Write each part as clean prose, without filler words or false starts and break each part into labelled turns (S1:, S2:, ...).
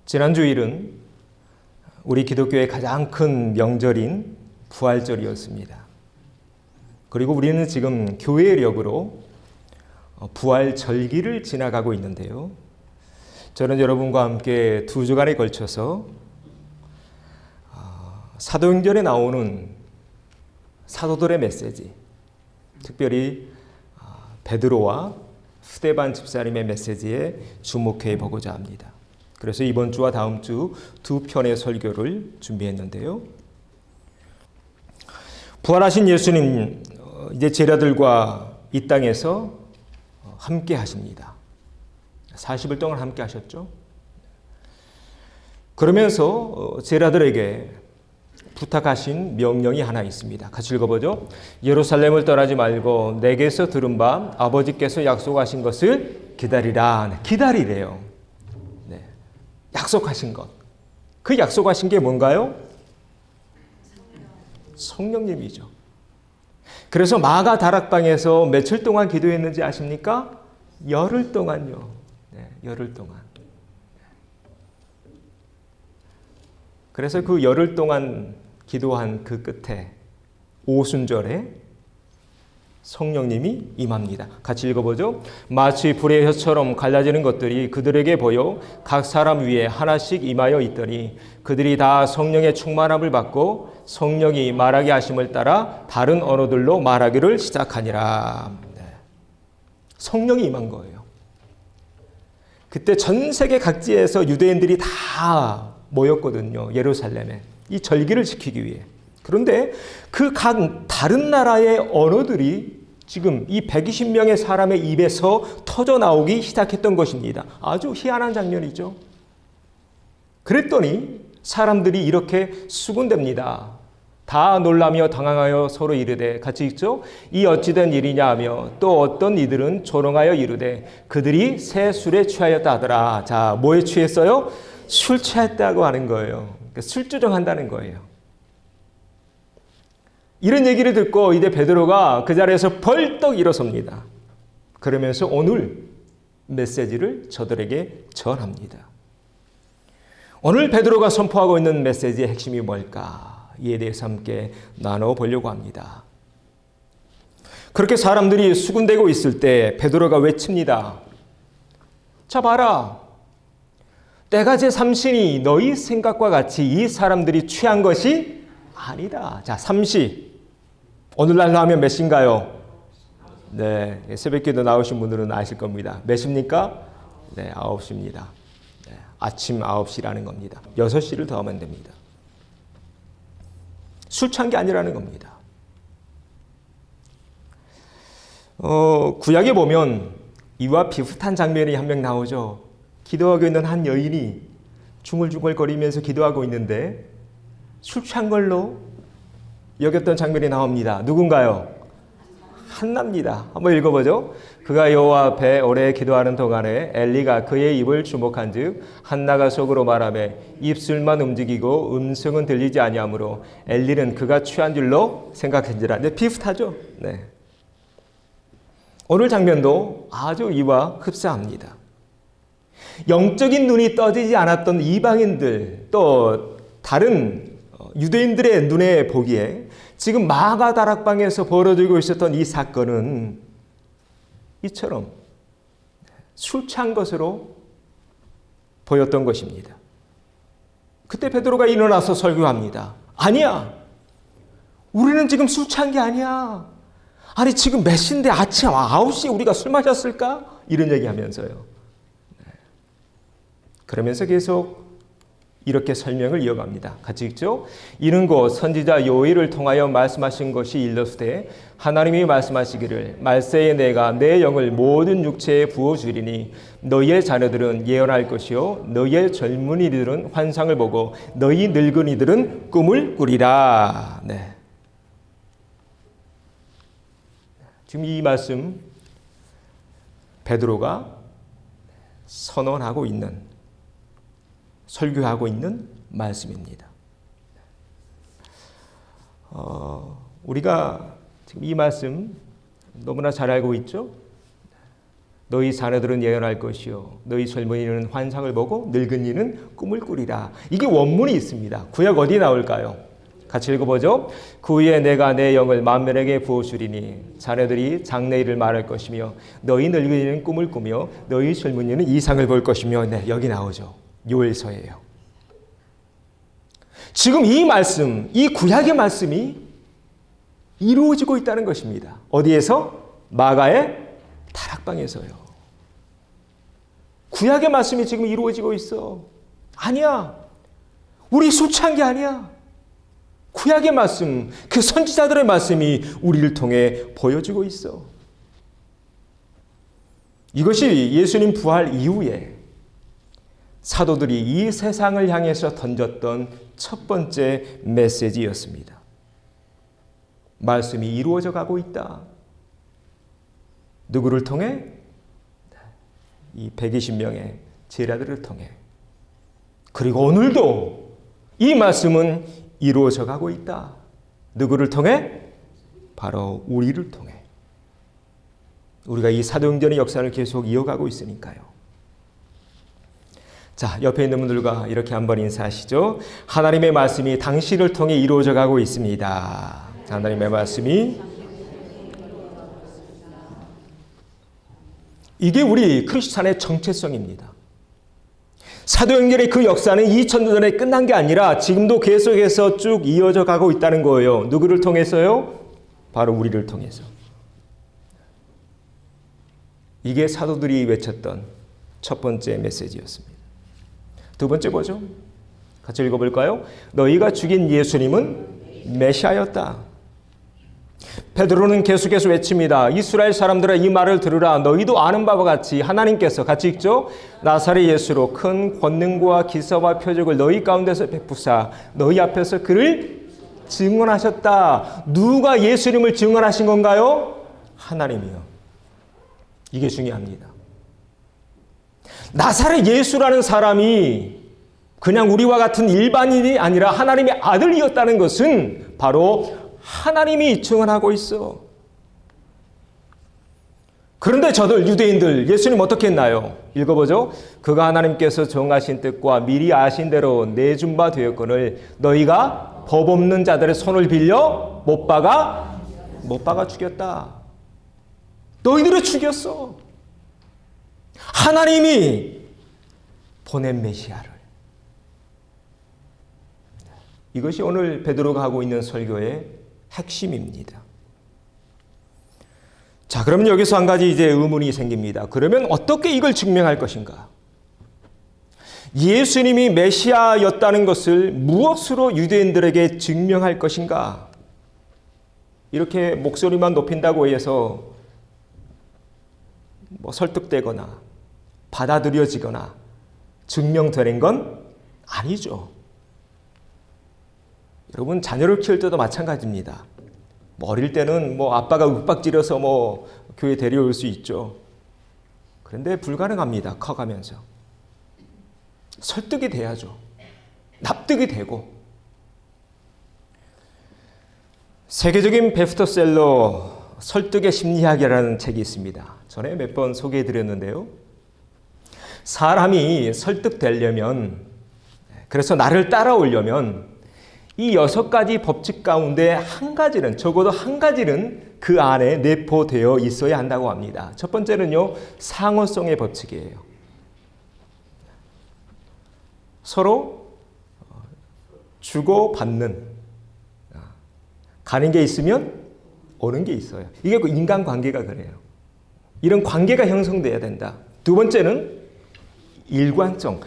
S1: 지난 주일은 우리 기독교의 가장 큰 명절인 부활절이었습니다. 그리고 우리는 지금 교회력으로 부활절기를 지나가고 있는데요. 저는 여러분과 함께 2주간에 걸쳐서 사도행전에 나오는 사도들의 메시지, 특별히 베드로와 스데반 집사님의 메시지에 주목해 보고자 합니다. 그래서 이번 주와 다음 주 2편의 설교를 준비했는데요. 부활하신 예수님, 이제 제자들과 이 땅에서 함께 하십니다. 40일 동안 함께 하셨죠. 그러면서 제자들에게 부탁하신 명령이 하나 있습니다. 같이 읽어보죠. 예루살렘을 떠나지 말고 내게서 들은 바 아버지께서 약속하신 것을 기다리라. 기다리래요. 네. 약속하신 것. 그 약속하신 게 뭔가요? 성령님이죠. 그래서 마가 다락방에서 며칠 동안 기도했는지 아십니까? 열흘 동안요. 네, 열흘 동안. 그래서 그 열흘 동안 기도한 그 끝에 오순절에 성령님이 임합니다. 같이 읽어보죠. 마치 불의 혀처럼 갈라지는 것들이 그들에게 보여 각 사람 위에 하나씩 임하여 있더니 그들이 다 성령의 충만함을 받고 성령이 말하게 하심을 따라 다른 언어들로 말하기를 시작하니라. 네. 성령이 임한 거예요. 그때 전 세계 각지에서 유대인들이 다 모였거든요. 예루살렘에. 이 절기를 지키기 위해. 그런데 그 각 다른 나라의 언어들이 지금 이 120명의 사람의 입에서 터져 나오기 시작했던 것입니다. 아주 희한한 장면이죠. 그랬더니 사람들이 이렇게 수군댑니다. 다 놀라며 당황하여 서로 이르되, 같이 읽죠. 이 어찌된 일이냐 하며 또 어떤 이들은 조롱하여 이르되 그들이 새 술에 취하였다 하더라. 자, 뭐에 취했어요? 술 취했다고 하는 거예요. 그러니까 술주정한다는 거예요. 이런 얘기를 듣고 이제 베드로가 그 자리에서 벌떡 일어섭니다. 그러면서 오늘 메시지를 저들에게 전합니다. 오늘 베드로가 선포하고 있는 메시지의 핵심이 뭘까? 이에 대해서 함께 나눠보려고 합니다. 그렇게 사람들이 수군대고 있을 때 베드로가 외칩니다. 자, 봐라. 때가 제3시니 너희 생각과 같이 이 사람들이 취한 것이 아니다. 자, 3시. 오늘날로 하면 몇 시인가요? 네, 새벽기도 나오신 분들은 아실 겁니다. 몇 시입니까? 네, 9시입니다. 네, 아침 9시라는 겁니다. 6시를 더하면 됩니다. 술 취한 게 아니라는 겁니다. 구약에 보면 이와 비슷한 장면이 한 명 나오죠. 기도하고 있는 한 여인이 중얼중얼거리면서 기도하고 있는데 술 취한 걸로 여겼던 장면이 나옵니다. 누군가요? 한나입니다. 한번 읽어보죠. 그가 여호와 앞에 오래 기도하는 동안에 엘리가 그의 입을 주목한즉 한나가 속으로 말하며 입술만 움직이고 음성은 들리지 아니하므로 엘리는 그가 취한 줄로 생각한지라. 네, 비슷하죠. 네. 오늘 장면도 아주 이와 흡사합니다. 영적인 눈이 떠지지 않았던 이방인들 또 다른 유대인들의 눈에 보기에 지금 마가 다락방에서 벌어지고 있었던 이 사건은 이처럼 술 취한 것으로 보였던 것입니다. 그때 베드로가 일어나서 설교합니다. 아니야. 우리는 지금 술 취한 게 아니야. 아니 지금 몇 시인데 아침 9시에 우리가 술 마셨을까? 이런 얘기하면서요. 그러면서 계속 이렇게 설명을 이어갑니다. 같이 읽죠. 이는 곧 선지자 요엘을 통하여 말씀하신 것이 일렀으되 하나님이 말씀하시기를 말세에 내가 내 영을 모든 육체에 부어주리니 너희의 자녀들은 예언할 것이요 너희의 젊은이들은 환상을 보고 너희 늙은이들은 꿈을 꾸리라. 네. 지금 이 말씀 베드로가 선언하고 있는 설교하고 있는 말씀입니다. 우리가 지금 이 말씀 너무나 잘 알고 있죠? 너희 자녀들은 예언할 것이요 너희 젊은이는 환상을 보고 늙은이는 꿈을 꾸리라. 이게 원문이 있습니다. 구약 어디 나올까요? 같이 읽어보죠. 그 후에 내가 내 영을 만민에게 부어주리니 자녀들이 장래일을 말할 것이며 너희 늙은이는 꿈을 꾸며 너희 젊은이는 이상을 볼 것이며. 네, 여기 나오죠. 요엘서예요. 지금 이 말씀, 이 구약의 말씀이 이루어지고 있다는 것입니다. 어디에서? 마가의 다락방에서요. 구약의 말씀이 지금 이루어지고 있어. 아니야. 우리 수치한 게 아니야. 구약의 말씀, 그 선지자들의 말씀이 우리를 통해 보여주고 있어. 이것이 예수님 부활 이후에 사도들이 이 세상을 향해서 던졌던 첫 번째 메시지였습니다. 말씀이 이루어져 가고 있다. 누구를 통해? 이 120명의 제자들을 통해. 그리고 오늘도 이 말씀은 이루어져 가고 있다. 누구를 통해? 바로 우리를 통해. 우리가 이 사도행전의 역사를 계속 이어가고 있으니까요. 자, 옆에 있는 분들과 이렇게 한번 인사하시죠. 하나님의 말씀이 당신을 통해 이루어져 가고 있습니다. 하나님의 말씀이 이게 우리 크리스찬의 정체성입니다. 사도행전의 그 역사는 2000년 전에 끝난 게 아니라 지금도 계속해서 쭉 이어져 가고 있다는 거예요. 누구를 통해서요? 바로 우리를 통해서. 이게 사도들이 외쳤던 첫 번째 메시지였습니다. 두 번째 뭐죠? 같이 읽어볼까요? 너희가 죽인 예수님은 메시아였다. 베드로는 계속해서 외칩니다. 이스라엘 사람들아 이 말을 들으라. 너희도 아는 바와 같이 하나님께서 같이 읽죠. 나사렛 예수로 큰 권능과 기사와 표적을 너희 가운데서 베푸사 너희 앞에서 그를 증언하셨다. 누가 예수님을 증언하신 건가요? 하나님이요. 이게 중요합니다. 나사렛 예수라는 사람이 그냥 우리와 같은 일반인이 아니라 하나님의 아들이었다는 것은 바로 하나님이 증언하고 있어. 그런데 저들 유대인들 예수님 어떻게 했나요? 읽어보죠. 그가 하나님께서 정하신 뜻과 미리 아신 대로 내준 바 되었거늘 너희가 법 없는 자들의 손을 빌려 못 박아 죽였다. 너희들을 죽였어. 하나님이 보낸 메시아를. 이것이 오늘 베드로가 하고 있는 설교의 핵심입니다. 자, 그러면 여기서 한 가지 이제 의문이 생깁니다. 그러면 어떻게 이걸 증명할 것인가? 예수님이 메시아였다는 것을 무엇으로 유대인들에게 증명할 것인가? 이렇게 목소리만 높인다고 해서 설득되거나 받아들여지거나 증명되는 건 아니죠. 여러분 자녀를 키울 때도 마찬가지입니다. 어릴 때는 아빠가 윽박지려서 교회 데려올 수 있죠. 그런데 불가능합니다. 커가면서. 설득이 돼야죠. 납득이 되고. 세계적인 베스트셀러 설득의 심리학이라는 책이 있습니다. 전에 몇 번 소개해드렸는데요. 사람이 설득되려면, 그래서 나를 따라오려면 이 6가지 법칙 가운데 한 가지는, 적어도 한 가지는 그 안에 내포되어 있어야 한다고 합니다. 첫 번째는요, 상호성의 법칙이에요. 서로 주고받는, 가는 게 있으면 오는 게 있어요. 이게 인간관계가 그래요. 이런 관계가 형성돼야 된다. 두 번째는 일관성,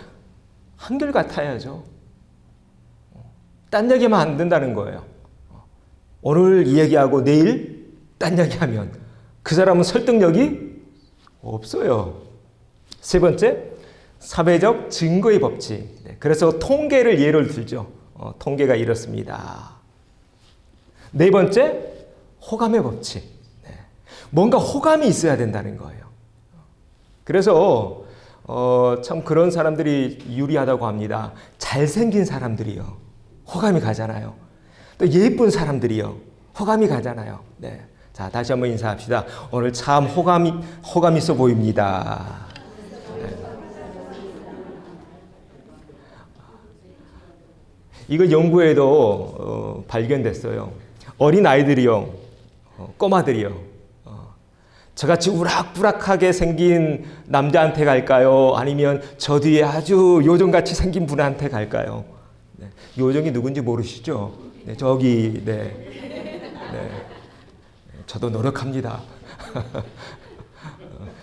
S1: 한결같아야죠. 딴 얘기하면 안 된다는 거예요. 오늘 이 얘기하고 내일 딴 얘기하면 그 사람은 설득력이 없어요. 세 번째, 사회적 증거의 법칙. 그래서 통계를 예를 들죠. 통계가 이렇습니다. 네 번째, 호감의 법칙. 뭔가 호감이 있어야 된다는 거예요. 그래서 참 그런 사람들이 유리하다고 합니다. 잘생긴 사람들이요. 호감이 가잖아요. 또 예쁜 사람들이요. 호감이 가잖아요. 네. 자, 다시 한번 인사합시다. 오늘 참 호감 있어 보입니다. 이거 연구에도 발견됐어요. 어린 아이들이요, 꼬마들이요, 저같이 우락부락하게 생긴 남자한테 갈까요? 아니면 저 뒤에 아주 요정같이 생긴 분한테 갈까요? 네, 요정이 누군지 모르시죠? 네, 저기, 네. 저도 노력합니다.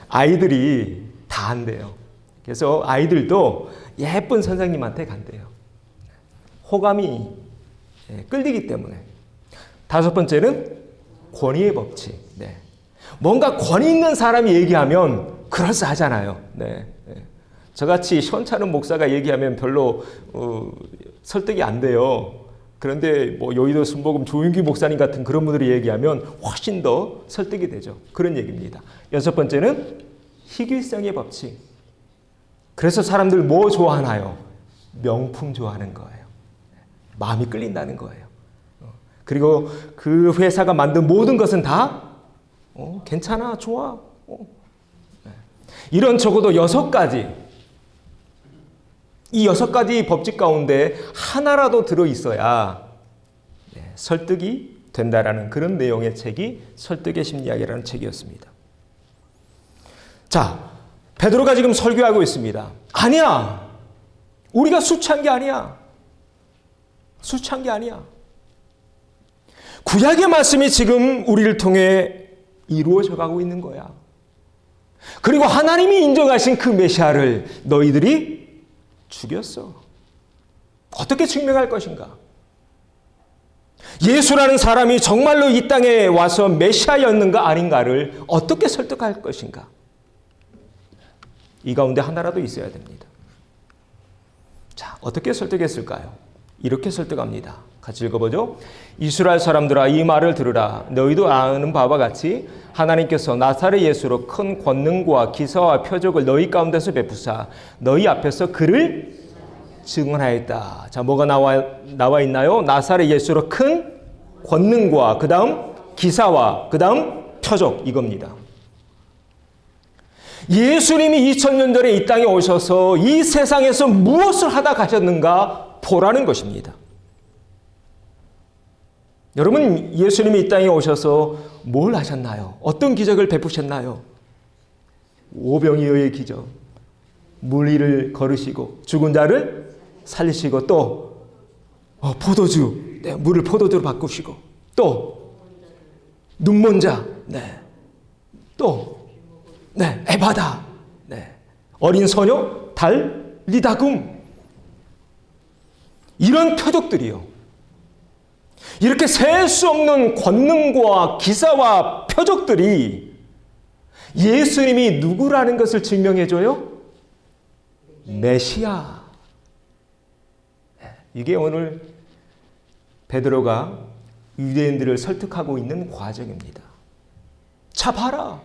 S1: 아이들이 다 한대요. 그래서 아이들도 예쁜 선생님한테 간대요. 호감이 끌리기 때문에. 다섯 번째는 권위의 법칙. 네. 뭔가 권위 있는 사람이 얘기하면 그럴싸하잖아요. 네. 저같이 시원찮은 목사가 얘기하면 별로 설득이 안 돼요. 그런데 뭐 여의도 순복음 조윤기 목사님 같은 그런 분들이 얘기하면 훨씬 더 설득이 되죠. 그런 얘기입니다. 여섯 번째는 희귀성의 법칙. 그래서 사람들 뭐 좋아하나요? 명품 좋아하는 거예요. 마음이 끌린다는 거예요. 그리고 그 회사가 만든 모든 것은 다 괜찮아, 좋아. 이런 적어도 6가지. 이 6가지 법칙 가운데 하나라도 들어있어야 설득이 된다라는 그런 내용의 책이 설득의 심리학이라는 책이었습니다. 자, 베드로가 지금 설교하고 있습니다. 아니야. 우리가 술 취한 게 아니야. 술 취한 게 아니야. 구약의 말씀이 지금 우리를 통해 이루어져 가고 있는 거야. 그리고 하나님이 인정하신 그 메시아를 너희들이 죽였어. 어떻게 증명할 것인가? 예수라는 사람이 정말로 이 땅에 와서 메시아였는가 아닌가를 어떻게 설득할 것인가? 이 가운데 하나라도 있어야 됩니다. 자, 어떻게 설득했을까요? 이렇게 설득합니다. 같이 읽어보죠. 이스라엘 사람들아, 이 말을 들으라. 너희도 아는 바와 같이 하나님께서 나사렛 예수로 큰 권능과 기사와 표적을 너희 가운데서 베푸사 너희 앞에서 그를 증언하였다. 자, 뭐가 나와 있나요? 나사렛 예수로 큰 권능과 그 다음 기사와 그 다음 표적, 이겁니다. 예수님이 2000년 전에 이 땅에 오셔서 이 세상에서 무엇을 하다 가셨는가 보라는 것입니다. 여러분, 예수님이 이 땅에 오셔서 뭘 하셨나요? 어떤 기적을 베푸셨나요? 오병이어의 기적, 물 위를 걸으시고 죽은 자를 살리시고 또 포도주, 물을 포도주로 바꾸시고 또 눈먼 자, 또 에바다, 어린 소녀 달리다금, 이런 표적들이요. 이렇게 셀 수 없는 권능과 기사와 표적들이 예수님이 누구라는 것을 증명해줘요? 메시아. 이게 오늘 베드로가 유대인들을 설득하고 있는 과정입니다. 자, 봐라.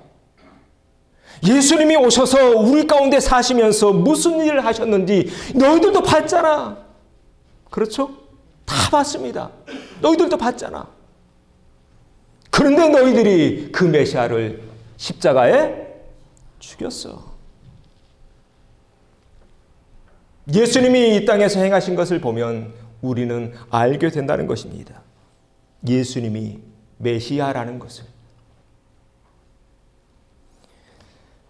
S1: 예수님이 오셔서 우리 가운데 사시면서 무슨 일을 하셨는지 너희들도 봤잖아. 그렇죠? 다 봤습니다. 너희들도 봤잖아. 그런데 너희들이 그 메시아를 십자가에 죽였어. 예수님이 이 땅에서 행하신 것을 보면 우리는 알게 된다는 것입니다. 예수님이 메시아라는 것을.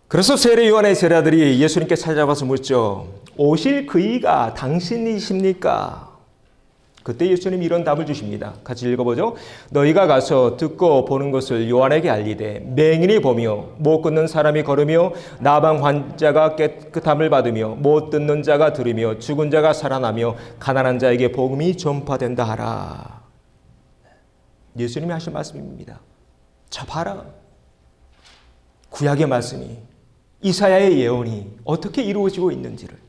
S1: 그래서 세례 요한의 제자들이 예수님께 찾아와서 묻죠. 오실 그이가 당신이십니까? 그때 예수님이 이런 답을 주십니다. 같이 읽어보죠. 너희가 가서 듣고 보는 것을 요한에게 알리되 맹인이 보며 못 걷는 사람이 걸으며 나방 환자가 깨끗함을 받으며 못 듣는 자가 들으며 죽은 자가 살아나며 가난한 자에게 복음이 전파된다 하라. 예수님이 하신 말씀입니다. 자, 봐라. 구약의 말씀이, 이사야의 예언이 어떻게 이루어지고 있는지를.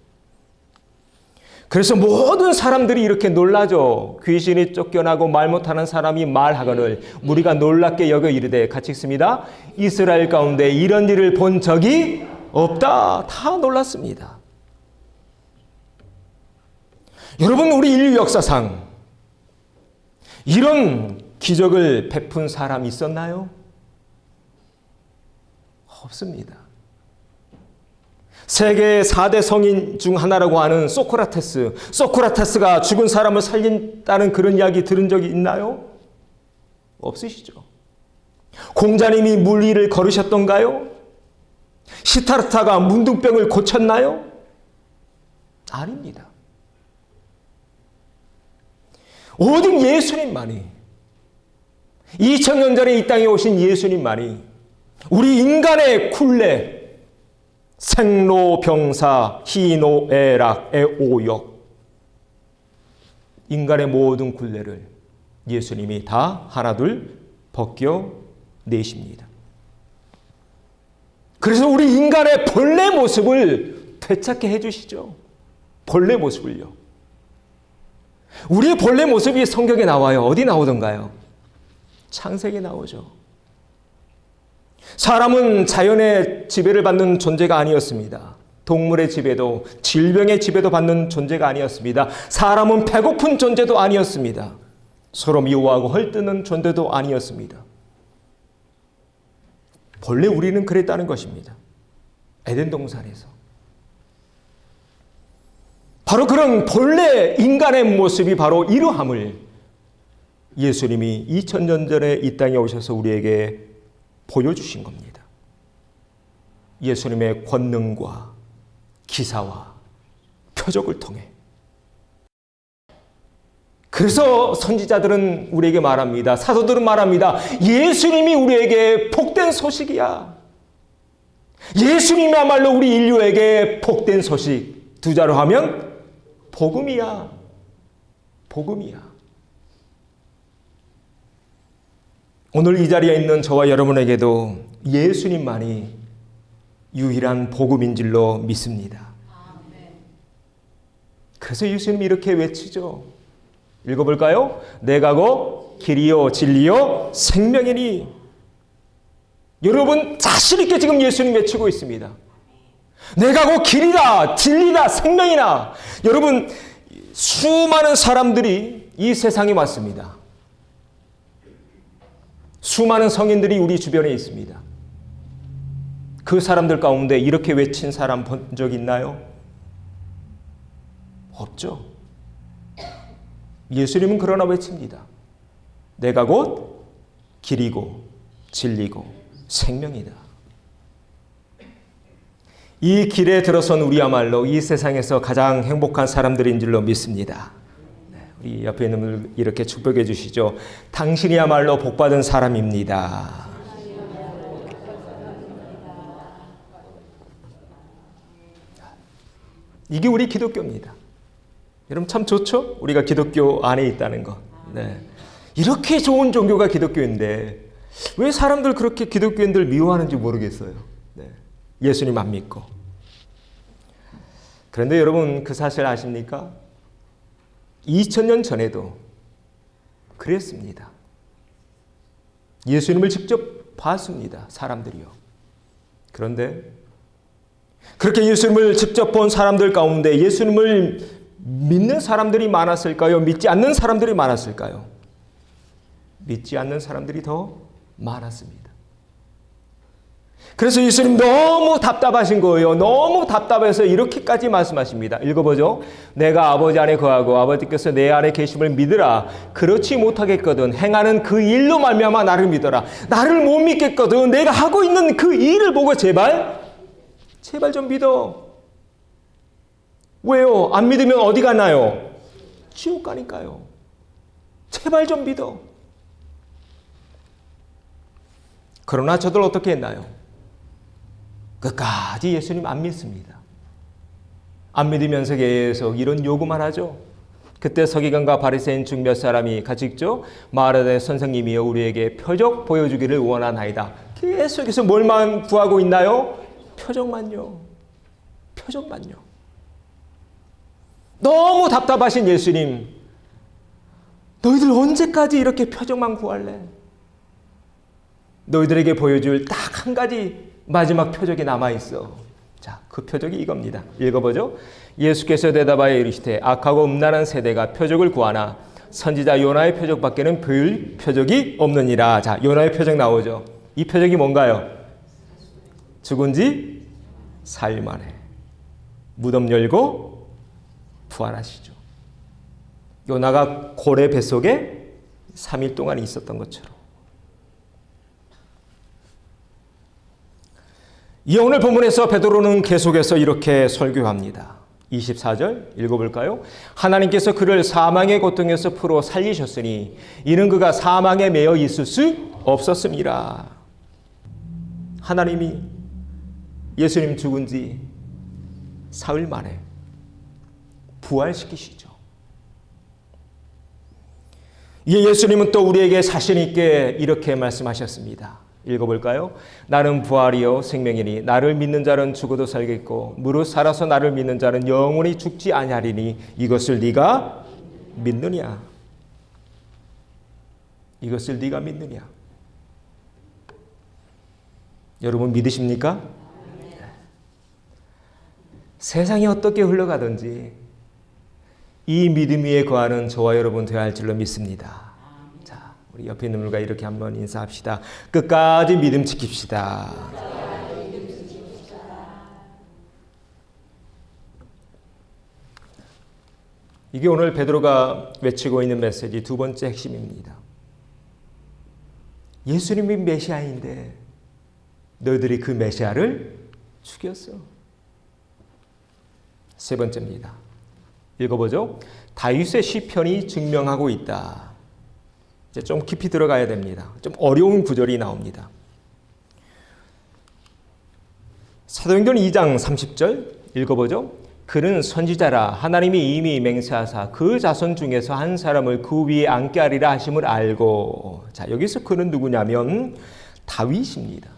S1: 그래서 모든 사람들이 이렇게 놀라죠. 귀신이 쫓겨나고 말 못하는 사람이 말하거늘 무리가 놀랍게 여겨 이르되, 같이 읽습니다. 이스라엘 가운데 이런 일을 본 적이 없다. 다 놀랐습니다. 여러분, 우리 인류 역사상 이런 기적을 베푼 사람이 있었나요? 없습니다. 세계 4대 성인 중 하나라고 하는 소크라테스. 소크라테스가 죽은 사람을 살린다는 그런 이야기 들은 적이 있나요? 없으시죠. 공자님이 물 위를 걸으셨던가요? 시타르타가 문둥병을 고쳤나요? 아닙니다. 오직 예수님만이, 2000년 전에 이 땅에 오신 예수님만이 우리 인간의 굴레, 생로병사, 희노애락, 애오역, 인간의 모든 굴레를 예수님이 다 하나둘 벗겨내십니다. 그래서 우리 인간의 본래 모습을 되찾게 해주시죠. 본래 모습을요. 우리의 본래 모습이 성경에 나와요. 어디 나오던가요? 창세기에 나오죠. 사람은 자연의 지배를 받는 존재가 아니었습니다. 동물의 지배도, 질병의 지배도 받는 존재가 아니었습니다. 사람은 배고픈 존재도 아니었습니다. 서로 미워하고 헐뜯는 존재도 아니었습니다. 본래 우리는 그랬다는 것입니다. 에덴 동산에서. 바로 그런 본래 인간의 모습이 바로 이러함을 예수님이 2000년 전에 이 땅에 오셔서 우리에게 보여주신 겁니다. 예수님의 권능과 기사와 표적을 통해. 그래서 선지자들은 우리에게 말합니다. 사도들은 말합니다. 예수님이 우리에게 복된 소식이야. 예수님이야말로 우리 인류에게 복된 소식. 두 자로 하면 복음이야. 복음이야. 오늘 이 자리에 있는 저와 여러분에게도 예수님만이 유일한 복음인 줄로 믿습니다. 그래서 예수님이 이렇게 외치죠. 읽어볼까요? 내가 곧 길이요 진리요 생명이니. 여러분 자신 있게 지금 예수님 외치고 있습니다. 내가 곧 길이다 진리다 생명이다. 여러분 수많은 사람들이 이 세상에 왔습니다. 수많은 성인들이 우리 주변에 있습니다. 그 사람들 가운데 이렇게 외친 사람 본 적 있나요? 없죠. 예수님은 그러나 외칩니다. 내가 곧 길이고 진리고 생명이다. 이 길에 들어선 우리야말로 이 세상에서 가장 행복한 사람들인 줄로 믿습니다. 우리 옆에 있는 분들 이렇게 축복해 주시죠. 당신이야말로 복받은 사람입니다. 이게 우리 기독교입니다. 여러분 참 좋죠? 우리가 기독교 안에 있다는 것. 네. 이렇게 좋은 종교가 기독교인데 왜 사람들 그렇게 기독교인들 미워하는지 모르겠어요. 네. 예수님 안 믿고. 그런데 여러분 그 사실 아십니까? 2000년 전에도 그랬습니다. 예수님을 직접 봤습니다. 사람들이요. 그런데 그렇게 예수님을 직접 본 사람들 가운데 예수님을 믿는 사람들이 많았을까요? 믿지 않는 사람들이 많았을까요? 믿지 않는 사람들이 더 많았습니다. 그래서 예수님 너무 답답하신 거예요. 너무 답답해서 이렇게까지 말씀하십니다. 읽어보죠. 내가 아버지 안에 거하고 아버지께서 내 안에 계심을 믿으라. 그렇지 못하겠거든 행하는 그 일로 말미암아 나를 믿어라. 나를 못 믿겠거든 내가 하고 있는 그 일을 보고 제발 좀 믿어. 왜요? 안 믿으면 어디 가나요? 지옥 가니까요. 제발 좀 믿어. 그러나 저들 어떻게 했나요? 끝까지 예수님 안 믿습니다. 안 믿으면서 계속 이런 요구만 하죠. 그때 서기관과 바리새인 중 몇 사람이 같이 읽죠. 말하되 선생님이여 우리에게 표적 보여주기를 원하나이다. 계속해서 뭘만 구하고 있나요? 표적만요. 표적만요. 너무 답답하신 예수님, 너희들 언제까지 이렇게 표적만 구할래? 너희들에게 보여줄 딱 한 가지 마지막 표적이 남아있어. 자, 그 표적이 이겁니다. 읽어보죠. 예수께서 대답하여 이르시되 악하고 음란한 세대가 표적을 구하나 선지자 요나의 표적밖에는 보일 표적이 없느니라. 자, 요나의 표적 나오죠. 이 표적이 뭔가요? 죽은 지 사흘 만에 무덤 열고 부활하시죠. 요나가 고래 뱃속에 3일 동안 있었던 것처럼. 이 오늘 본문에서 베드로는 계속해서 이렇게 설교합니다. 24절 읽어볼까요? 하나님께서 그를 사망의 고통에서 풀어 살리셨으니 이는 그가 사망에 매여 있을 수 없었음이라. 하나님이 예수님 죽은 지 사흘 만에 부활시키시죠. 이에 예수님은 또 우리에게 자신 있게 이렇게 말씀하셨습니다. 읽어볼까요? 나는 부활이요 생명이니 나를 믿는 자는 죽어도 살겠고 무릇 살아서 나를 믿는 자는 영원히 죽지 아니하리니 이것을 네가 믿느냐? 이것을 네가 믿느냐? 여러분 믿으십니까? 세상이 어떻게 흘러가든지 이 믿음 위에 거하는 저와 여러분 되어야 할 줄로 믿습니다. 자, 우리 옆에 있는 분과 이렇게 한번 인사합시다. 끝까지 믿음 지킵시다. 이게 오늘 베드로가 외치고 있는 메시지 두 번째 핵심입니다. 예수님이 메시아인데 너희들이 그 메시아를 죽였어. 세 번째입니다. 읽어보죠. 다윗의 시편이 증명하고 있다. 이제 좀 깊이 들어가야 됩니다. 좀 어려운 구절이 나옵니다. 사도행전 2장 30절 읽어보죠. 그는 선지자라 하나님이 이미 맹세하사 그 자손 중에서 한 사람을 그 위에 앉게 하리라 하심을 알고. 자, 여기서 그는 누구냐면 다윗입니다.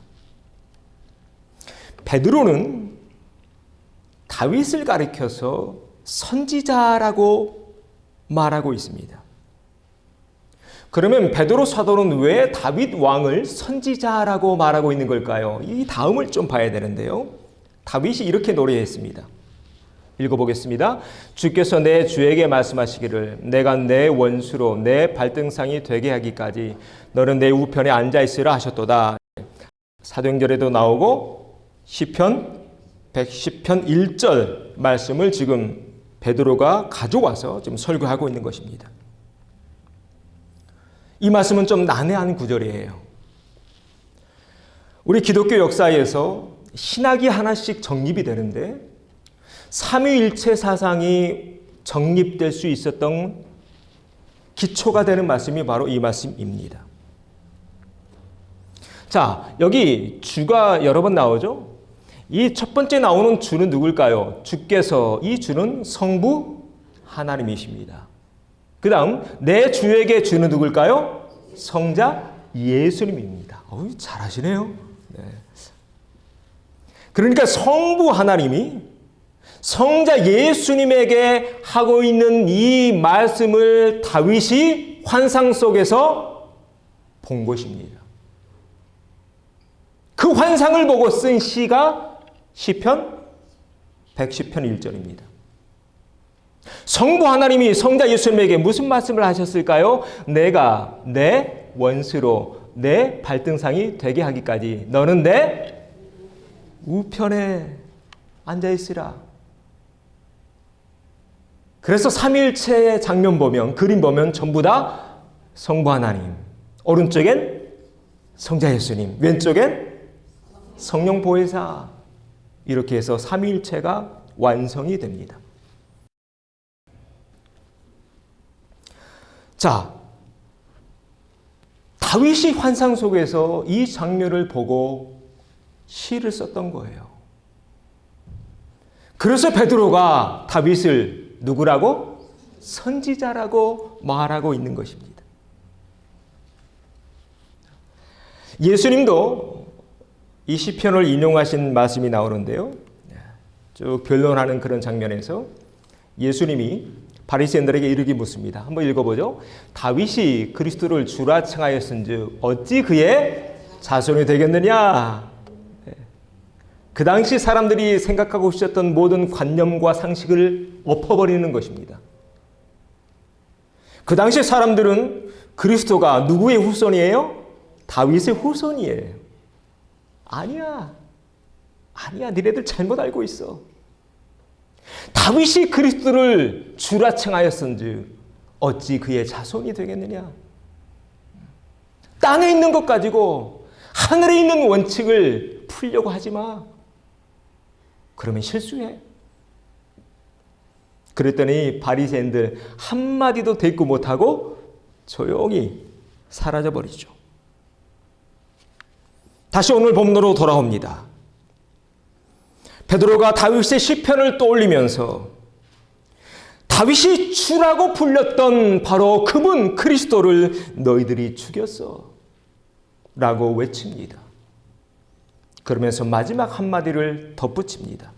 S1: 베드로는 다윗을 가리켜서 선지자라고 말하고 있습니다. 그러면 베드로 사도는 왜 다윗 왕을 선지자라고 말하고 있는 걸까요? 이 다음을 좀 봐야 되는데요. 다윗이 이렇게 노래했습니다. 읽어보겠습니다. 주께서 내 주에게 말씀하시기를 내가 내 원수로 내 발등상이 되게 하기까지 너는 내 우편에 앉아있으라 하셨도다. 사도행전에도 나오고 시편 110편 1절 말씀을 지금 베드로가 가져와서 지금 설교하고 있는 것입니다. 이 말씀은 좀 난해한 구절이에요. 우리 기독교 역사에서 신학이 하나씩 정립이 되는데 삼위일체 사상이 정립될 수 있었던 기초가 되는 말씀이 바로 이 말씀입니다. 자, 여기 주가 여러 번 나오죠? 이 첫 번째 나오는 주는 누굴까요? 주께서, 이 주는 성부 하나님이십니다. 그 다음 내 주에게 주는 누굴까요? 성자 예수님입니다. 잘하시네요. 네. 그러니까 성부 하나님이 성자 예수님에게 하고 있는 이 말씀을 다윗이 환상 속에서 본 것입니다. 그 환상을 보고 쓴 시가 시편 110편 1절입니다. 성부 하나님이 성자 예수님에게 무슨 말씀을 하셨을까요? 내가 내 원수로 내 발등상이 되게 하기까지 너는 내 우편에 앉아있으라. 그래서 삼위일체의 장면 보면, 그림 보면 전부 다 성부 하나님, 오른쪽엔 성자 예수님, 왼쪽엔 성령 보혜사, 이렇게 해서 삼위일체가 완성이 됩니다. 자, 다윗이 환상 속에서 이 장면을 보고 시를 썼던 거예요. 그래서 베드로가 다윗을 누구라고? 선지자라고 말하고 있는 것입니다. 예수님도 이 시편을 인용하신 말씀이 나오는데요. 쭉 변론하는 그런 장면에서 예수님이 바리새인들에게 이르기 묻습니다. 한번 읽어보죠. 다윗이 그리스도를 주라 칭하였은즉 어찌 그의 자손이 되겠느냐? 그 당시 사람들이 생각하고 있었던 모든 관념과 상식을 엎어버리는 것입니다. 그 당시 사람들은 그리스도가 누구의 후손이에요? 다윗의 후손이에요. 아니야. 아니야, 니네들 잘못 알고 있어. 다윗이 그리스도를 주라 칭하였은즉 어찌 그의 자손이 되겠느냐. 땅에 있는 것 가지고 하늘에 있는 원칙을 풀려고 하지 마. 그러면 실수해. 그랬더니 바리새인들 한마디도 대꾸 못하고 조용히 사라져버리죠. 다시 오늘 본문으로 돌아옵니다. 베드로가 다윗의 시편을 떠올리면서 다윗이 주라고 불렸던 바로 그분 그리스도를 너희들이 죽였어 라고 외칩니다. 그러면서 마지막 한마디를 덧붙입니다.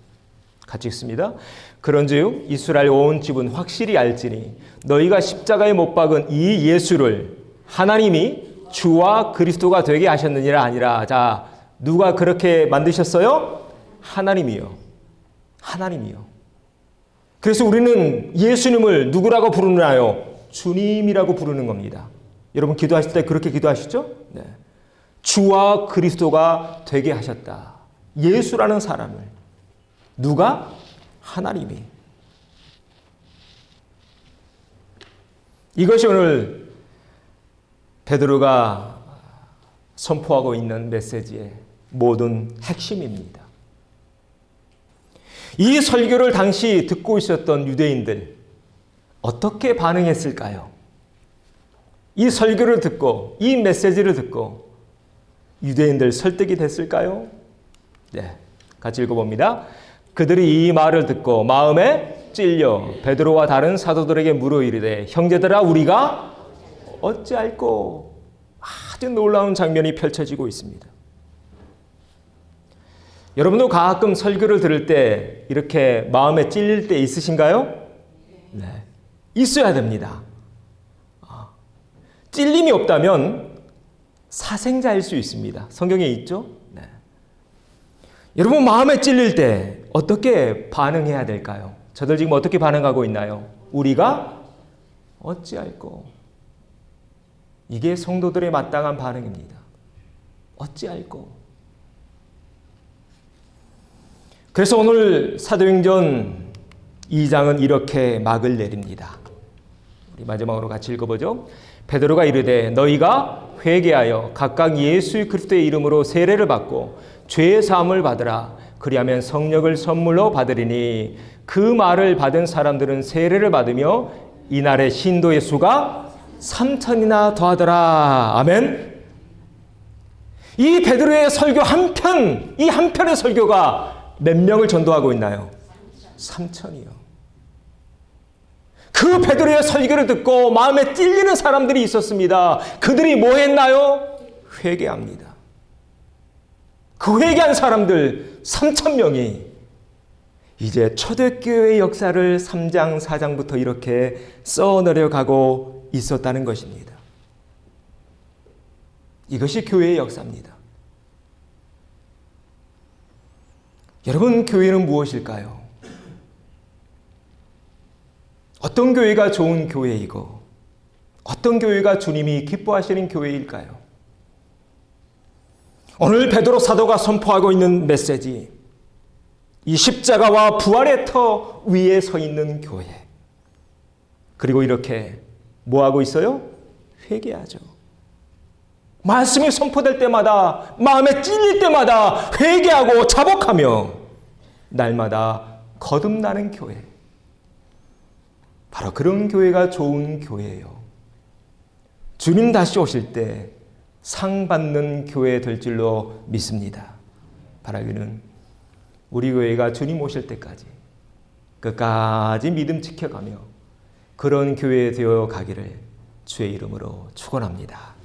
S1: 같이 읽습니다. 그런즉 이스라엘 온 집은 확실히 알지니 너희가 십자가에 못 박은 이 예수를 하나님이 주와 그리스도가 되게 하셨느니라 아니라. 자, 누가 그렇게 만드셨어요? 하나님이요. 하나님이요. 그래서 우리는 예수님을 누구라고 부르나요? 주님이라고 부르는 겁니다. 여러분 기도하실 때 그렇게 기도하시죠? 네. 주와 그리스도가 되게 하셨다. 예수라는 사람을. 누가? 하나님이. 이것이 오늘 베드로가 선포하고 있는 메시지의 모든 핵심입니다. 이 설교를 당시 듣고 있었던 유대인들 어떻게 반응했을까요? 이 설교를 듣고 이 메시지를 듣고 유대인들 설득이 됐을까요? 네, 같이 읽어봅니다. 그들이 이 말을 듣고 마음에 찔려 베드로와 다른 사도들에게 물어 이르되 형제들아 우리가 어찌할꼬. 아주 놀라운 장면이 펼쳐지고 있습니다. 여러분도 가끔 설교를 들을 때 이렇게 마음에 찔릴 때 있으신가요? 네, 있어야 됩니다. 찔림이 없다면 사생자일 수 있습니다. 성경에 있죠? 네. 여러분 마음에 찔릴 때 어떻게 반응해야 될까요? 저들 지금 어떻게 반응하고 있나요? 우리가 어찌할꼬. 이게 성도들의 마땅한 반응입니다. 어찌할꼬. 그래서 오늘 사도행전 2장은 이렇게 막을 내립니다. 우리 마지막으로 같이 읽어보죠. 베드로가 이르되 너희가 회개하여 각각 예수 그리스도의 이름으로 세례를 받고 죄의 사함을 받으라. 그리하면 성령을 선물로 받으리니 그 말을 받은 사람들은 세례를 받으며 이날의 신도의 수가 3,000이나 더하더라. 아멘. 이 베드로의 설교 한편, 이 한편의 설교가 몇 명을 전도하고 있나요? 3,000이요. 그 베드로의 설교를 듣고 마음에 찔리는 사람들이 있었습니다. 그들이 뭐 했나요? 회개합니다. 그 회개한 사람들 3,000명이 이제 초대교회의 역사를 3장, 4장부터 이렇게 써내려가고 있었다는 것입니다. 이것이 교회의 역사입니다. 여러분, 교회는 무엇일까요? 어떤 교회가 좋은 교회이고 어떤 교회가 주님이 기뻐하시는 교회일까요? 오늘 베드로 사도가 선포하고 있는 메시지, 이 십자가와 부활의 터 위에 서 있는 교회. 그리고 이렇게 뭐하고 있어요? 회개하죠. 말씀이 선포될 때마다, 마음에 찔릴 때마다 회개하고 자복하며 날마다 거듭나는 교회. 바로 그런 교회가 좋은 교회예요. 주님 다시 오실 때 상 받는 교회 될 줄로 믿습니다. 바라기는 우리 교회가 주님 오실 때까지 끝까지 믿음 지켜가며 그런 교회 되어 가기를 주의 이름으로 축원합니다.